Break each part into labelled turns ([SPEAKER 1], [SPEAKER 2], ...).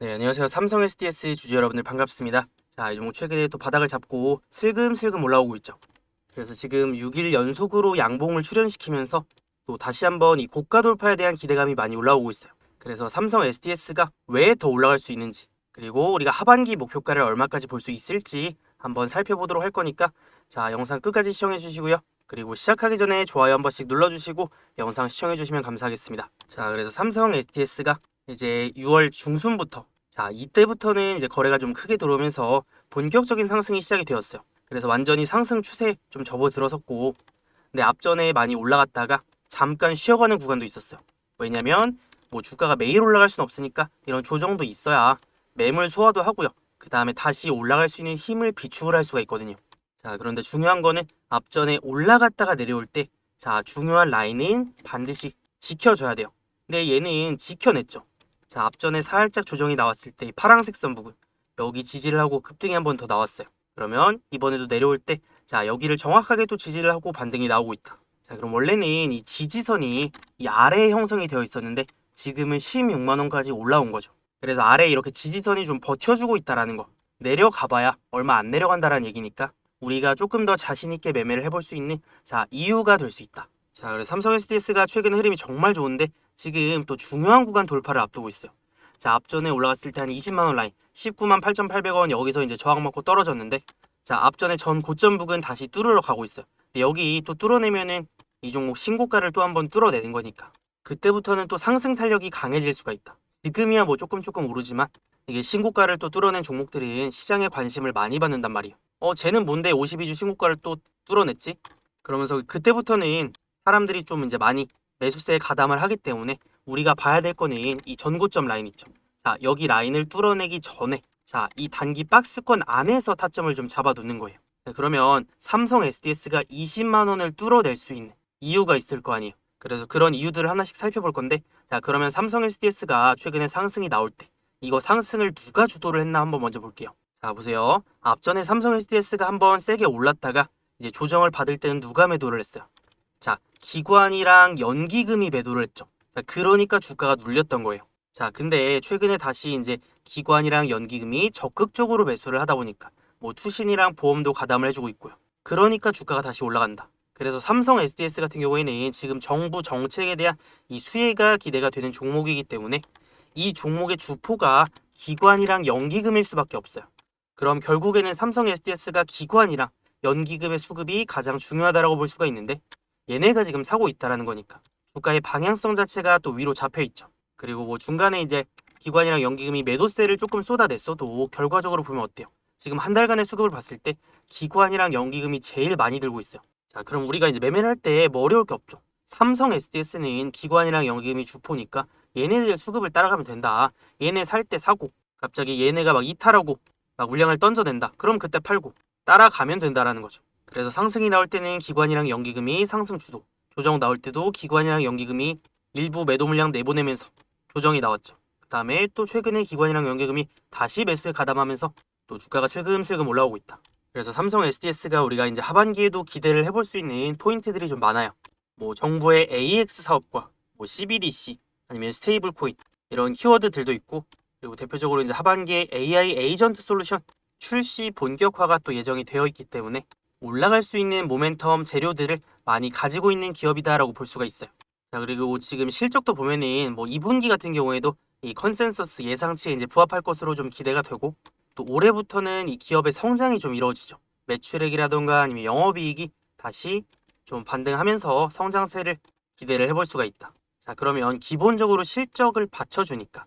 [SPEAKER 1] 네, 안녕하세요. 삼성 SDS 주주 여러분들 반갑습니다. 자, 이 종목 최근에 또 바닥을 잡고 슬금슬금 올라오고 있죠. 그래서 지금 6일 연속으로 양봉을 출현시키면서 또 다시 한번 이 고가 돌파에 대한 기대감이 많이 올라오고 있어요. 그래서 삼성 SDS가 왜 더 올라갈 수 있는지, 그리고 우리가 하반기 목표가를 얼마까지 볼 수 있을지 한번 살펴보도록 할 거니까 자, 영상 끝까지 시청해 주시고요. 그리고 시작하기 전에 좋아요 한 번씩 눌러주시고 영상 시청해 주시면 감사하겠습니다. 자, 그래서 삼성 SDS가 이제 6월 중순부터 자, 이때부터는 이제 거래가 좀 크게 들어오면서 본격적인 상승이 시작이 되었어요. 그래서 완전히 상승 추세에 좀 접어들어섰고, 근데 앞전에 많이 올라갔다가 잠깐 쉬어가는 구간도 있었어요. 왜냐면 뭐 주가가 매일 올라갈 순 없으니까 이런 조정도 있어야 매물 소화도 하고요. 그 다음에 다시 올라갈 수 있는 힘을 비축을 할 수가 있거든요. 자, 그런데 중요한 거는 앞전에 올라갔다가 내려올 때, 자, 중요한 라인은 반드시 지켜줘야 돼요. 근데 얘는 지켜냈죠. 자, 앞전에 살짝 조정이 나왔을 때 이 파란색 선 부분, 여기 지지를 하고 급등이 한 번 더 나왔어요. 그러면 이번에도 내려올 때, 자, 여기를 정확하게 또 지지를 하고 반등이 나오고 있다. 자, 그럼 원래는 이 지지선이 이 아래에 형성이 되어 있었는데 지금은 16만 원까지 올라온 거죠. 그래서 아래에 이렇게 지지선이 좀 버텨주고 있다라는 거. 내려가봐야 얼마 안 내려간다라는 얘기니까 우리가 조금 더 자신 있게 매매를 해볼 수 있는 자, 이유가 될 수 있다. 자, 그래서 삼성 SDS가 최근 흐름이 정말 좋은데 지금 또 중요한 구간 돌파를 앞두고 있어요. 자, 앞전에 올라갔을 때 한 20만 원 라인, 19만 8,800원 여기서 이제 저항 맞고 떨어졌는데, 자, 앞전에 전 고점 부근 다시 뚫으러 가고 있어요. 근데 여기 또 뚫어내면은 이 종목 신고가를 또 한번 뚫어내는 거니까 그때부터는 또 상승 탄력이 강해질 수가 있다. 지금이야 뭐 조금 오르지만 이게 신고가를 또 뚫어낸 종목들은 시장의 관심을 많이 받는단 말이에요. 쟤는 뭔데 52주 신고가를 또 뚫어냈지? 그러면서 그때부터는 사람들이 좀 이제 많이 매수세에 가담을 하기 때문에 우리가 봐야 될 거는 이 전고점 라인 있죠. 자, 여기 라인을 뚫어내기 전에 자, 이 단기 박스권 안에서 타점을 좀 잡아놓는 거예요. 자, 그러면 삼성 SDS가 20만 원을 뚫어낼 수 있는 이유가 있을 거 아니에요. 그래서 그런 이유들을 하나씩 살펴볼 건데, 자, 그러면 삼성 SDS가 최근에 상승이 나올 때 이거 상승을 누가 주도를 했나 한번 먼저 볼게요. 자, 보세요. 앞전에 삼성 SDS가 한번 세게 올랐다가 이제 조정을 받을 때는 누가 매도를 했어요? 자, 기관이랑 연기금이 매도를 했죠. 자, 그러니까 주가가 눌렸던 거예요. 자, 근데 최근에 다시 이제 기관이랑 연기금이 적극적으로 매수를 하다 보니까 뭐 투신이랑 보험도 가담을 해주고 있고요. 그러니까 주가가 다시 올라간다. 그래서 삼성 SDS 같은 경우에는 지금 정부 정책에 대한 이 수혜가 기대가 되는 종목이기 때문에 이 종목의 주포가 기관이랑 연기금일 수밖에 없어요. 그럼 결국에는 삼성 SDS가 기관이랑 연기금의 수급이 가장 중요하다고 볼 수가 있는데 얘네가 지금 사고 있다라는 거니까 주가의 방향성 자체가 또 위로 잡혀 있죠. 그리고 뭐 중간에 이제 기관이랑 연기금이 매도세를 조금 쏟아냈어도 결과적으로 보면 어때요? 지금 한 달간의 수급을 봤을 때 기관이랑 연기금이 제일 많이 들고 있어요. 자, 그럼 우리가 이제 매매를 할 때 뭐 어려울 게 없죠. 삼성 SDS는 기관이랑 연기금이 주포니까 얘네들 수급을 따라가면 된다. 얘네 살 때 사고 갑자기 얘네가 막 이탈하고 막 물량을 던져낸다. 그럼 그때 팔고 따라가면 된다라는 거죠. 그래서 상승이 나올 때는 기관이랑 연기금이 상승 주도, 조정 나올 때도 기관이랑 연기금이 일부 매도 물량 내보내면서 조정이 나왔죠. 그 다음에 또 최근에 기관이랑 연기금이 다시 매수에 가담하면서 또 주가가 슬금슬금 올라오고 있다. 그래서 삼성 SDS가 우리가 이제 하반기에도 기대를 해볼 수 있는 포인트들이 좀 많아요. 뭐 정부의 AX 사업과 뭐 CBDC 아니면 스테이블 코인 이런 키워드들도 있고, 그리고 대표적으로 이제 하반기에 AI 에이전트 솔루션 출시 본격화가 또 예정이 되어 있기 때문에 올라갈 수 있는 모멘텀 재료들을 많이 가지고 있는 기업이다라고 볼 수가 있어요. 자, 그리고 지금 실적도 보면은 뭐 2분기 같은 경우에도 이 컨센서스 예상치에 이제 부합할 것으로 좀 기대가 되고, 또 올해부터는 이 기업의 성장이 좀 이루어지죠. 매출액이라던가 아니면 영업이익이 다시 좀 반등하면서 성장세를 기대를 해볼 수가 있다. 자, 그러면 기본적으로 실적이 받쳐주니까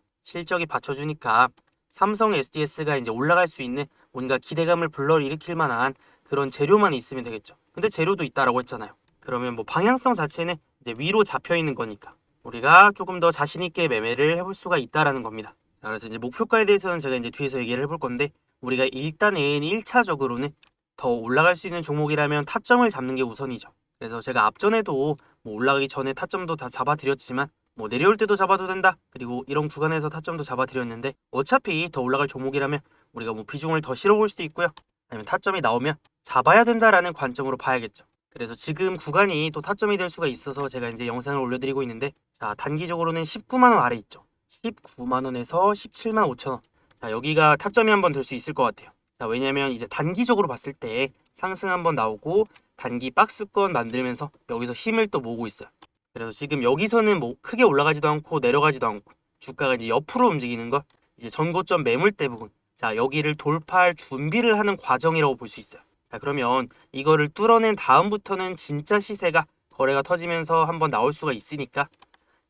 [SPEAKER 1] 삼성 SDS가 이제 올라갈 수 있는 뭔가 기대감을 불러일으킬 만한 그런 재료만 있으면 되겠죠. 근데 재료도 있다라고 했잖아요. 그러면 뭐 방향성 자체는 이제 위로 잡혀 있는 거니까 우리가 조금 더 자신 있게 매매를 해볼 수가 있다라는 겁니다. 자, 그래서 이제 목표가에 대해서는 제가 이제 뒤에서 얘기를 해볼 건데, 우리가 일단은 1차적으로는 더 올라갈 수 있는 종목이라면 타점을 잡는 게 우선이죠. 그래서 제가 앞전에도 뭐 올라가기 전에 타점도 다 잡아드렸지만 뭐 내려올 때도 잡아도 된다. 그리고 이런 구간에서 타점도 잡아드렸는데 어차피 더 올라갈 종목이라면 우리가 뭐 비중을 더 실어볼 수도 있고요. 아니면 타점이 나오면 잡아야 된다라는 관점으로 봐야겠죠. 그래서 지금 구간이 또 타점이 될 수가 있어서 제가 이제 영상을 올려드리고 있는데, 자, 단기적으로는 19만 원 아래 있죠. 19만 원에서 17만 5천 원. 자, 여기가 타점이 한번 될 수 있을 것 같아요. 자, 왜냐면 이제 단기적으로 봤을 때 상승 한번 나오고 단기 박스권 만들면서 여기서 힘을 또 모으고 있어요. 그래서 지금 여기서는 뭐 크게 올라가지도 않고 내려가지도 않고 주가가 이제 옆으로 움직이는 거, 이제 전고점 매물대 부분. 자, 여기를 돌파할 준비를 하는 과정이라고 볼 수 있어요. 자, 그러면 이거를 뚫어낸 다음부터는 진짜 시세가 거래가 터지면서 한번 나올 수가 있으니까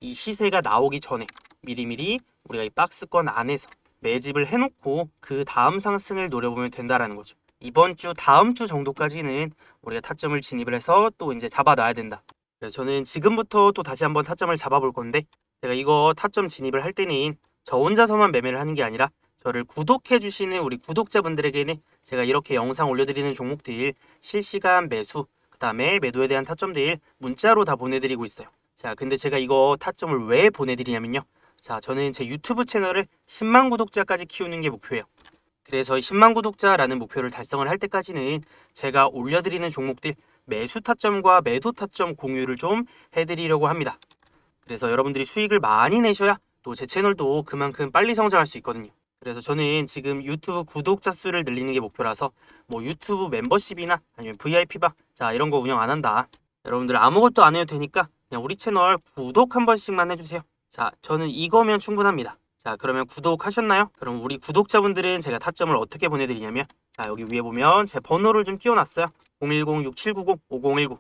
[SPEAKER 1] 이 시세가 나오기 전에 미리미리 우리가 이 박스권 안에서 매집을 해놓고 그 다음 상승을 노려보면 된다라는 거죠. 이번 주, 다음 주 정도까지는 우리가 타점을 진입을 해서 또 이제 잡아놔야 된다. 그래서 저는 지금부터 또 다시 한번 타점을 잡아볼 건데, 제가 이거 타점 진입을 할 때는 저 혼자서만 매매를 하는 게 아니라 저를 구독해 주시는 우리 구독자분들에게는 제가 이렇게 영상 올려드리는 종목들 실시간 매수, 그 다음에 매도에 대한 타점들 문자로 다 보내드리고 있어요. 자, 근데 제가 이거 타점을 왜 보내드리냐면요. 자, 저는 제 유튜브 채널을 10만 구독자까지 키우는 게 목표예요. 그래서 10만 구독자라는 목표를 달성을 할 때까지는 제가 올려드리는 종목들 매수 타점과 매도 타점 공유를 좀 해드리려고 합니다. 그래서 여러분들이 수익을 많이 내셔야 또 제 채널도 그만큼 빨리 성장할 수 있거든요. 그래서 저는 지금 유튜브 구독자 수를 늘리는 게 목표라서 뭐 유튜브 멤버십이나 아니면 VIP방 자 이런 거 운영 안 한다. 여러분들 아무것도 안 해도 되니까 그냥 우리 채널 구독 한 번씩만 해주세요. 자, 저는 이거면 충분합니다. 자, 그러면 구독하셨나요? 그럼 우리 구독자분들은 제가 타점을 어떻게 보내드리냐면, 자, 여기 위에 보면 제 번호를 좀 띄워놨어요. 010-6790-5019.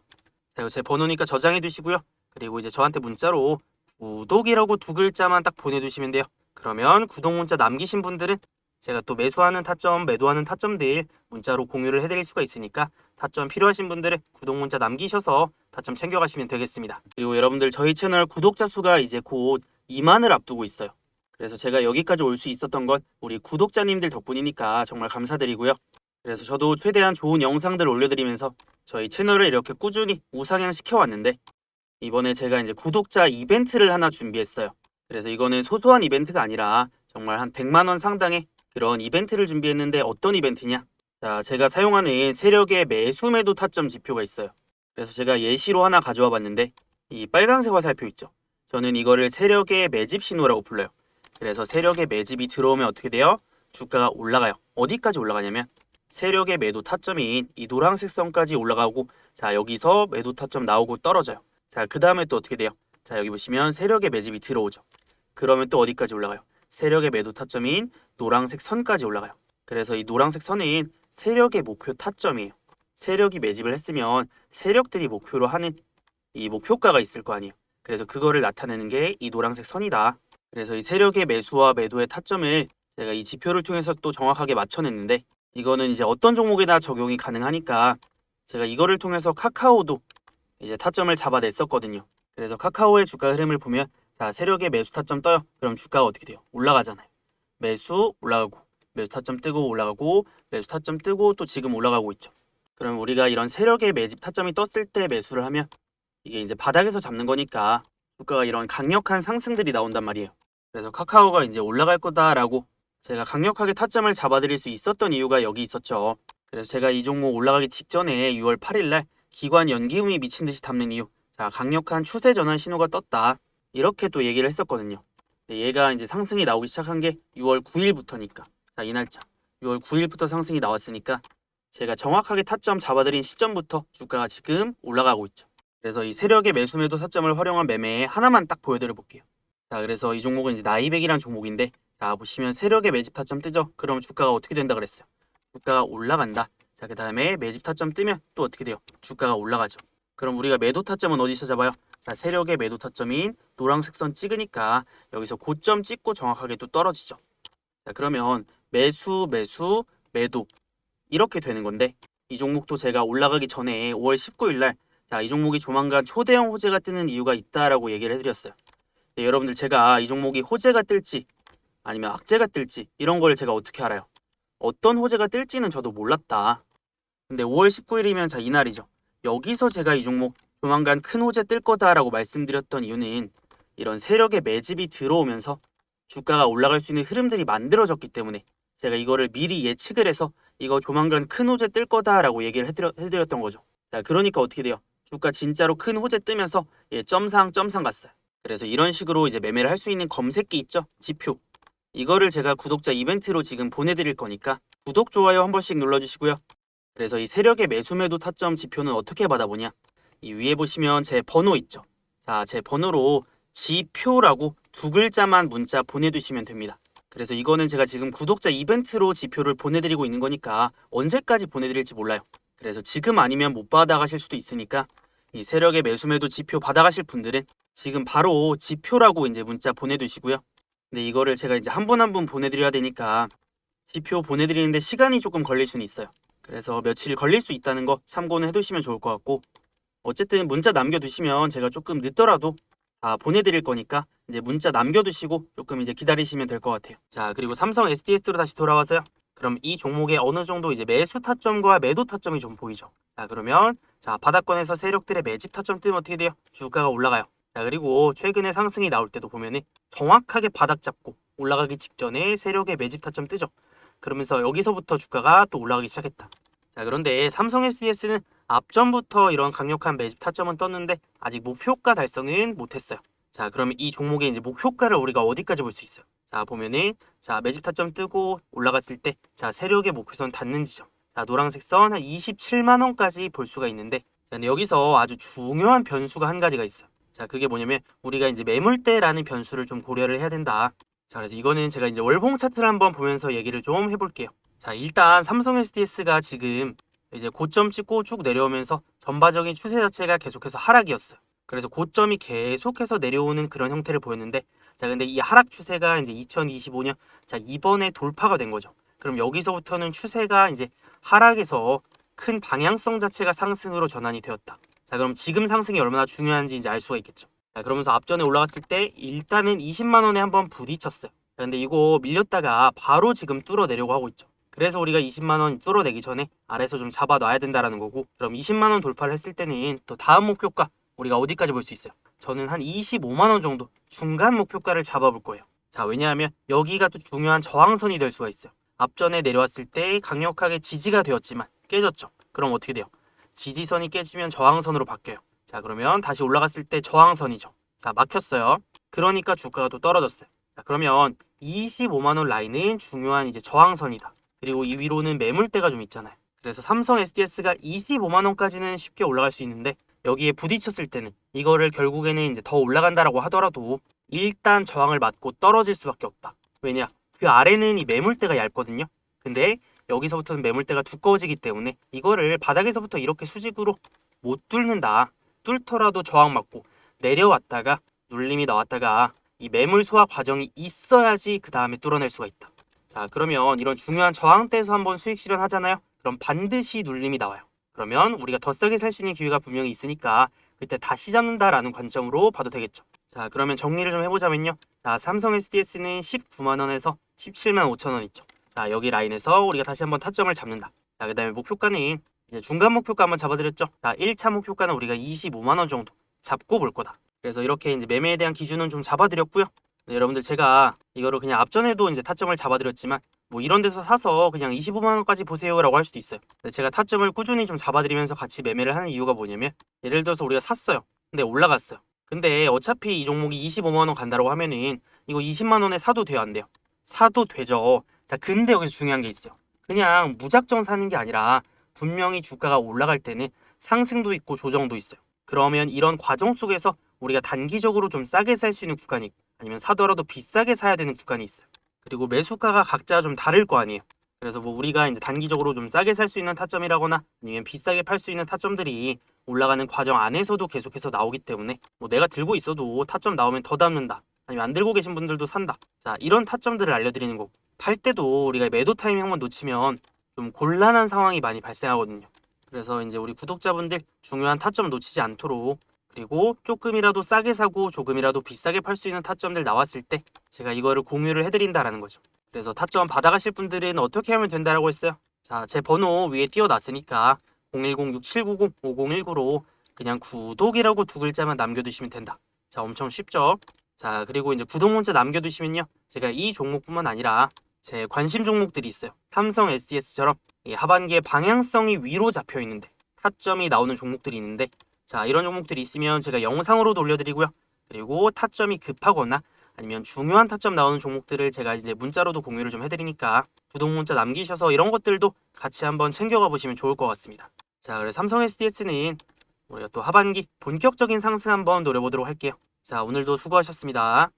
[SPEAKER 1] 자, 이거 제 번호니까 저장해 두시고요. 그리고 이제 저한테 문자로 구독이라고 두 글자만 딱 보내주시면 돼요. 그러면 구독 문자 남기신 분들은 제가 또 매수하는 타점, 매도하는 타점들 문자로 공유를 해드릴 수가 있으니까 타점 필요하신 분들은 구독 문자 남기셔서 타점 챙겨가시면 되겠습니다. 그리고 여러분들 저희 채널 구독자 수가 이제 곧 2만을 앞두고 있어요. 그래서 제가 여기까지 올 수 있었던 건 우리 구독자님들 덕분이니까 정말 감사드리고요. 그래서 저도 최대한 좋은 영상들 올려드리면서 저희 채널을 이렇게 꾸준히 우상향 시켜왔는데, 이번에 제가 이제 구독자 이벤트를 하나 준비했어요. 그래서 이거는 소소한 이벤트가 아니라 정말 한 100만 원 상당의 그런 이벤트를 준비했는데, 어떤 이벤트냐? 자, 제가 사용하는 세력의 매수 매도 타점 지표가 있어요. 그래서 제가 예시로 하나 가져와 봤는데, 이 빨간색 화살표 있죠? 저는 이거를 세력의 매집 신호라고 불러요. 그래서 세력의 매집이 들어오면 어떻게 돼요? 주가가 올라가요. 어디까지 올라가냐면 세력의 매도 타점인 이 노란색 선까지 올라가고, 자, 여기서 매도 타점 나오고 떨어져요. 자, 그 다음에 또 어떻게 돼요? 자, 여기 보시면 세력의 매집이 들어오죠. 그러면 또 어디까지 올라가요? 세력의 매도 타점인 노란색 선까지 올라가요. 그래서 이 노란색 선은 세력의 목표 타점이에요. 세력이 매집을 했으면 세력들이 목표로 하는 이 목표가가 있을 거 아니에요. 그래서 그거를 나타내는 게 이 노란색 선이다. 그래서 이 세력의 매수와 매도의 타점을 제가 이 지표를 통해서 또 정확하게 맞춰냈는데, 이거는 이제 어떤 종목에나 적용이 가능하니까 제가 이거를 통해서 카카오도 이제 타점을 잡아냈었거든요. 그래서 카카오의 주가 흐름을 보면, 자, 세력의 매수 타점 떠요. 그럼 주가가 어떻게 돼요? 올라가잖아요. 매수 올라가고, 매수 타점 뜨고 올라가고, 매수 타점 뜨고 또 지금 올라가고 있죠. 그럼 우리가 이런 세력의 매집 타점이 떴을 때 매수를 하면 이게 이제 바닥에서 잡는 거니까 주가가 이런 강력한 상승들이 나온단 말이에요. 그래서 카카오가 이제 올라갈 거다라고 제가 강력하게 타점을 잡아드릴 수 있었던 이유가 여기 있었죠. 그래서 제가 이 종목 올라가기 직전에 6월 8일 날 기관 연기음이 미친 듯이 담는 이유, 자, 강력한 추세 전환 신호가 떴다, 이렇게 또 얘기를 했었거든요. 얘가 이제 상승이 나오기 시작한 게 6월 9일부터니까, 자, 이 날짜 6월 9일부터 상승이 나왔으니까 제가 정확하게 타점 잡아드린 시점부터 주가가 지금 올라가고 있죠. 그래서 이 세력의 매수 매도 타점을 활용한 매매 하나만 딱 보여드려 볼게요. 자, 그래서 이 종목은 이제 나이백이란 종목인데, 자, 보시면 세력의 매집 타점 뜨죠? 그럼 주가가 어떻게 된다 그랬어요? 주가가 올라간다. 자, 그 다음에 매집 타점 뜨면 또 어떻게 돼요? 주가가 올라가죠. 그럼 우리가 매도 타점은 어디서 잡아요? 자, 세력의 매도 타점인 노란색 선 찍으니까 여기서 고점 찍고 정확하게 또 떨어지죠. 자, 그러면 매수, 매수, 매도 이렇게 되는 건데, 이 종목도 제가 올라가기 전에 5월 19일 날, 자, 이 종목이 조만간 초대형 호재가 뜨는 이유가 있다라고 얘기를 해드렸어요. 네, 여러분들 제가 이 종목이 호재가 뜰지 아니면 악재가 뜰지 이런 걸 제가 어떻게 알아요? 어떤 호재가 뜰지는 저도 몰랐다. 근데 5월 19일이면 자, 이날이죠. 여기서 제가 이 종목 조만간 큰 호재 뜰 거다라고 말씀드렸던 이유는 이런 세력의 매집이 들어오면서 주가가 올라갈 수 있는 흐름들이 만들어졌기 때문에 제가 이거를 미리 예측을 해서 이거 조만간 큰 호재 뜰 거다라고 얘기를 해드렸던 거죠. 자, 그러니까 어떻게 돼요? 주가 진짜로 큰 호재 뜨면서 점상 갔어요. 그래서 이런 식으로 이제 매매를 할 수 있는 검색기 있죠? 지표. 이거를 제가 구독자 이벤트로 지금 보내드릴 거니까 구독, 좋아요 한 번씩 눌러주시고요. 그래서 이 세력의 매수매도 타점 지표는 어떻게 받아보냐? 이 위에 보시면 제 번호 있죠? 자, 제 번호로 지표라고 두 글자만 문자 보내두시면 됩니다. 그래서 이거는 제가 지금 구독자 이벤트로 지표를 보내드리고 있는 거니까 언제까지 보내드릴지 몰라요. 그래서 지금 아니면 못 받아가실 수도 있으니까 이 세력의 매수매도 지표 받아가실 분들은 지금 바로 지표라고 이제 문자 보내두시고요. 근데 이거를 제가 이제 한 분 한 분 보내드려야 되니까 지표 보내드리는데 시간이 조금 걸릴 수는 있어요. 그래서 며칠 걸릴 수 있다는 거 참고는 해두시면 좋을 것 같고, 어쨌든 문자 남겨두시면 제가 조금 늦더라도 다 보내드릴 거니까 이제 문자 남겨두시고 조금 이제 기다리시면 될 것 같아요. 자, 그리고 삼성 SDS로 다시 돌아와서요. 그럼 이 종목에 어느 정도 이제 매수 타점과 매도 타점이 좀 보이죠. 자, 그러면 자, 바닥권에서 세력들의 매집 타점 뜨면 어떻게 돼요? 주가가 올라가요. 자, 그리고 최근에 상승이 나올 때도 보면은 정확하게 바닥 잡고 올라가기 직전에 세력의 매집 타점 뜨죠. 그러면서 여기서부터 주가가 또 올라가기 시작했다. 자, 그런데 삼성 SDS는 앞전부터 이런 강력한 매집 타점은 떴는데 아직 목표가 달성은 못했어요. 자, 그러면 이 종목의 이제 목표가를 우리가 어디까지 볼 수 있어요? 자, 보면은 자, 매집 타점 뜨고 올라갔을 때 자, 세력의 목표선 닿는 지점. 자, 노란색 선 한 27만 원까지 볼 수가 있는데, 자, 근데 여기서 아주 중요한 변수가 한 가지가 있어요. 자, 그게 뭐냐면 우리가 이제 매물대라는 변수를 좀 고려를 해야 된다. 자, 그래서 이거는 제가 이제 월봉 차트를 한번 보면서 얘기를 좀 해볼게요. 자, 일단 삼성 SDS가 지금 이제 고점 찍고 쭉 내려오면서 전반적인 추세 자체가 계속해서 하락이었어요. 그래서 고점이 계속해서 내려오는 그런 형태를 보였는데, 자, 근데 이 하락 추세가 이제 2025년 자, 이번에 돌파가 된 거죠. 그럼 여기서부터는 추세가 이제 하락에서 큰 방향성 자체가 상승으로 전환이 되었다. 자, 그럼 지금 상승이 얼마나 중요한지 이제 알 수가 있겠죠. 자, 그러면서 앞전에 올라갔을 때 일단은 20만 원에 한번 부딪혔어요. 자, 근데 이거 밀렸다가 바로 지금 뚫어내려고 하고 있죠. 그래서 우리가 20만 원 뚫어내기 전에 아래에서 좀 잡아놔야 된다라는 거고, 그럼 20만 원 돌파를 했을 때는 또 다음 목표가 우리가 어디까지 볼 수 있어요? 저는 한 25만 원 정도 중간 목표가를 잡아볼 거예요. 자, 왜냐하면 여기가 또 중요한 저항선이 될 수가 있어요. 앞전에 내려왔을 때 강력하게 지지가 되었지만 깨졌죠. 그럼 어떻게 돼요? 지지선이 깨지면 저항선으로 바뀌어요. 자, 그러면 다시 올라갔을 때 저항선이죠. 자, 막혔어요. 그러니까 주가가 또 떨어졌어요. 자, 그러면 25만 원 라인은 중요한 이제 저항선이다. 그리고 이 위로는 매물대가 좀 있잖아요. 그래서 삼성 SDS가 25만 원까지는 쉽게 올라갈 수 있는데, 여기에 부딪혔을 때는 이거를 결국에는 이제 더 올라간다라고 하더라도 일단 저항을 맞고 떨어질 수밖에 없다. 왜냐? 그 아래는 이 매물대가 얇거든요. 근데 여기서부터는 매물대가 두꺼워지기 때문에 이거를 바닥에서부터 이렇게 수직으로 못 뚫는다. 뚫더라도 저항 맞고 내려왔다가 눌림이 나왔다가 이 매물 소화 과정이 있어야지 그 다음에 뚫어낼 수가 있다. 자, 그러면 이런 중요한 저항대에서 한번 수익 실현하잖아요. 그럼 반드시 눌림이 나와요. 그러면 우리가 더 싸게 살 수 있는 기회가 분명히 있으니까 그때 다시 잡는다라는 관점으로 봐도 되겠죠. 자, 그러면 정리를 좀 해보자면요. 자, 삼성 SDS는 19만 원에서 17만 5천 원 있죠. 자, 여기 라인에서 우리가 다시 한번 타점을 잡는다. 자, 그 다음에 목표가는 이제 중간 목표가 한번 잡아드렸죠. 자, 1차 목표가는 우리가 25만 원 정도 잡고 볼 거다. 그래서 이렇게 이제 매매에 대한 기준은 좀 잡아드렸고요. 네, 여러분들 제가 이거를 그냥 앞전에도 이제 타점을 잡아드렸지만 뭐 이런 데서 사서 그냥 25만 원까지 보세요라고 할 수도 있어요. 근데 제가 타점을 꾸준히 좀 잡아드리면서 같이 매매를 하는 이유가 뭐냐면, 예를 들어서 우리가 샀어요. 근데 올라갔어요. 근데 어차피 이 종목이 25만 원 간다고 하면은 이거 20만 원에 사도 돼요, 안 돼요? 사도 되죠. 자, 근데 여기서 중요한 게 있어요. 그냥 무작정 사는 게 아니라 분명히 주가가 올라갈 때는 상승도 있고 조정도 있어요. 그러면 이런 과정 속에서 우리가 단기적으로 좀 싸게 살 수 있는 구간이 있고, 아니면 사더라도 비싸게 사야 되는 구간이 있어요. 그리고 매수가가 각자 좀 다를 거 아니에요. 그래서 뭐 우리가 이제 단기적으로 좀 싸게 살 수 있는 타점이라거나 아니면 비싸게 팔 수 있는 타점들이 올라가는 과정 안에서도 계속해서 나오기 때문에 뭐 내가 들고 있어도 타점 나오면 더 담는다. 아니면 안 들고 계신 분들도 산다. 자, 이런 타점들을 알려드리는 거고, 팔 때도 우리가 매도 타이밍 한번 놓치면 좀 곤란한 상황이 많이 발생하거든요. 그래서 이제 우리 구독자분들 중요한 타점 놓치지 않도록, 그리고 조금이라도 싸게 사고 조금이라도 비싸게 팔 수 있는 타점들 나왔을 때 제가 이거를 공유를 해드린다라는 거죠. 그래서 타점 받아가실 분들은 어떻게 하면 된다라고 했어요? 자, 제 번호 위에 띄워놨으니까 010-6790-5019로 그냥 구독이라고 두 글자만 남겨두시면 된다. 자, 엄청 쉽죠? 자, 그리고 이제 구독 문자 남겨두시면요, 제가 이 종목뿐만 아니라 제 관심 종목들이 있어요. 삼성 SDS처럼 이 하반기에 방향성이 위로 잡혀 있는데 타점이 나오는 종목들이 있는데, 자, 이런 종목들이 있으면 제가 영상으로도 올려드리고요. 그리고 타점이 급하거나 아니면 중요한 타점 나오는 종목들을 제가 이제 문자로도 공유를 좀 해드리니까 구독 문자 남기셔서 이런 것들도 같이 한번 챙겨가 보시면 좋을 것 같습니다. 자, 그래서 삼성 SDS는 우리가 또 하반기 본격적인 상승 한번 노려보도록 할게요. 자, 오늘도 수고하셨습니다.